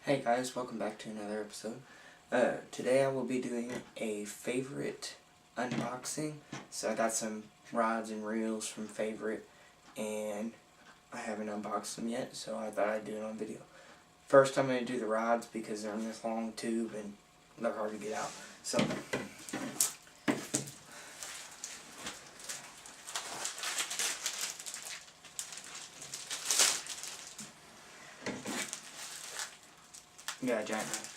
Hey guys, welcome back to another episode. Today I will be doing a favorite unboxing. So I got some rods and reels from Favorite and I haven't unboxed them yet, so I thought I'd do it on video. First I'm going to do the rods because they're in this long tube and they're hard to get out. So you got a giant knife.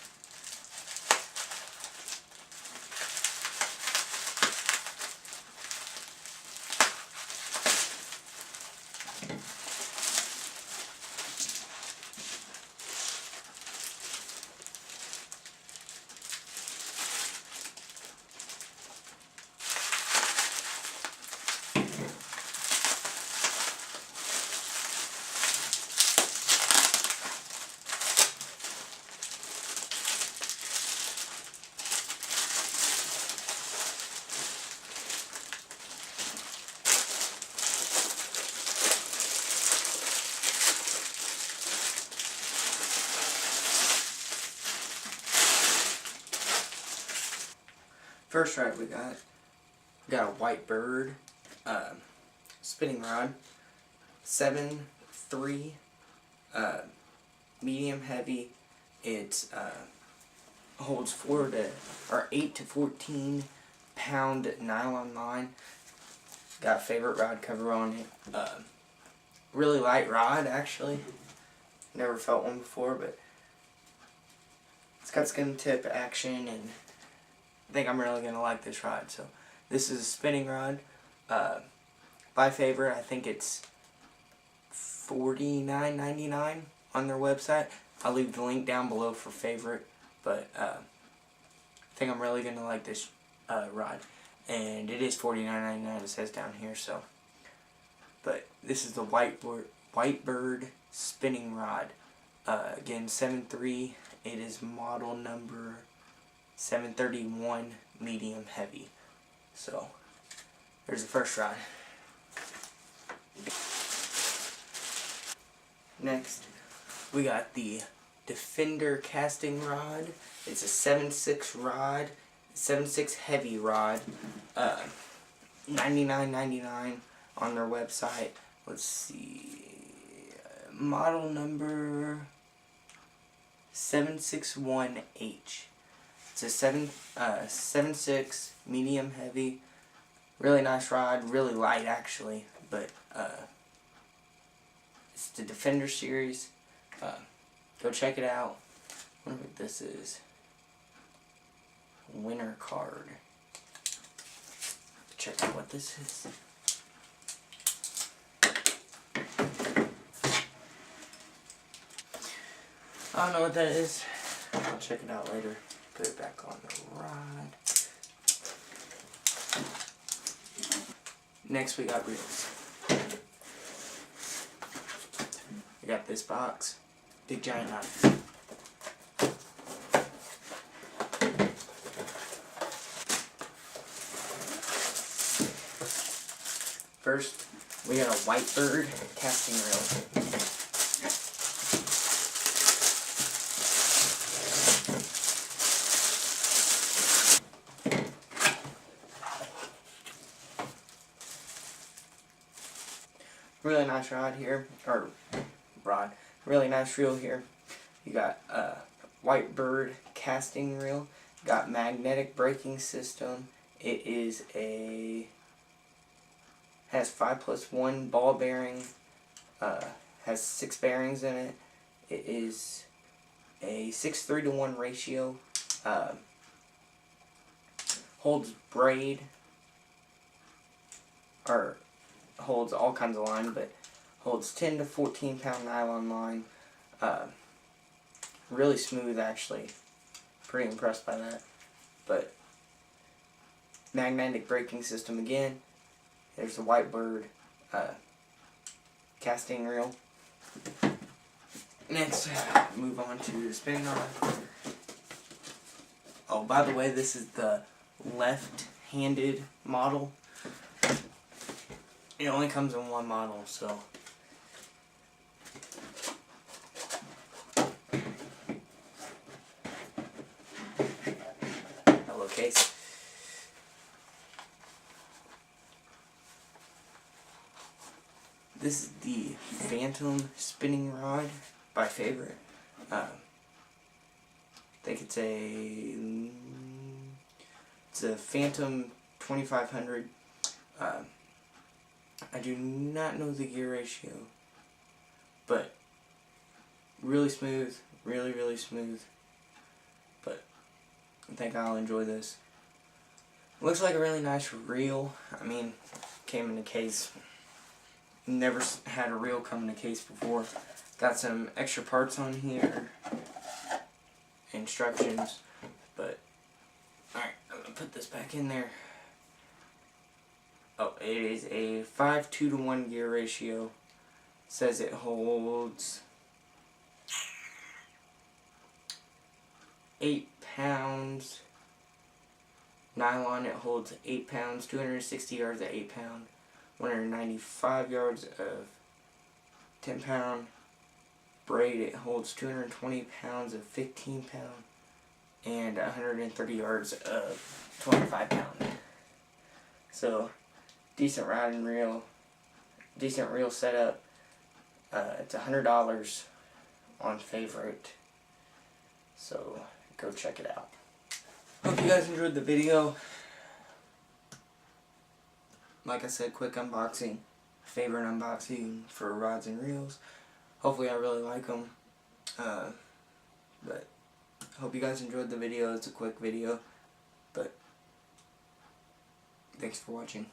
First rod we got a White Bird spinning rod, 7.3 medium heavy. It holds 8 to 14 pound nylon line. Got Favorite rod cover on it. Really light rod actually. Never felt one before, but it's got skin tip action and I think I'm really going to like this rod. So this is a spinning rod by Favorite. I think it's $49.99 on their website. I'll leave the link down below for Favorite, but I think I'm really going to like this rod. And it is $49.99, it says down here. So, but this is the White Bird spinning rod. Again, 7.3. It is model number 731 medium heavy. So there's the first rod. Next we got the Defender casting rod. It's a 7.6 rod, 7.6 heavy rod. $99.99 on their website. Let's see, model number 761H. It's a 7.6 medium heavy, really nice rod, really light actually, but it's the Defender series. Go check it out. I wonder what this is. Winner card. Check out what this is. I don't know what that is. I'll check it out later. Put it back on the rod. Next we got reels. We got this box. Big giant knife. First, we got a White Bird casting reel. Really nice rod here, or rod, really nice reel here. You got White Bird casting reel, got magnetic braking system. It is has 5+1 ball bearing, has 6 bearings in it. It is a 6:3 to 1 ratio, holds braid, or holds all kinds of line, but holds 10 to 14 pound nylon line. Really smooth actually. Pretty impressed by that. But magnetic braking system again. There's the White Bird casting reel. Next, move on to the spinning rod. Oh, by the way, this is the left-handed model. It only comes in one model, so case. This is the Phantom spinning rod by Favorite. I think it's a Phantom 2500. I do not know the gear ratio, but really smooth, really smooth. But I think I'll enjoy this. Looks like a really nice reel. I mean, came in a case. Never had a reel come in a case before. Got some extra parts on here, instructions, but alright, I'm gonna put this back in there. Oh, it is a 5:2 to 1 gear ratio. Says it holds 8 pounds. Nylon, it holds 8 pounds, 260 yards at 8 pound, 195 yards of 10 pound. Braid, it holds 220 pounds of 15 pound, and 130 yards of 25 pound. So, decent rod and reel, decent reel setup. It's $100 on Favorite, so go check it out. Hope you guys enjoyed the video. Like I said, quick unboxing, Favorite unboxing for rods and reels. Hopefully I really like them, but hope you guys enjoyed the video. It's a quick video, but thanks for watching.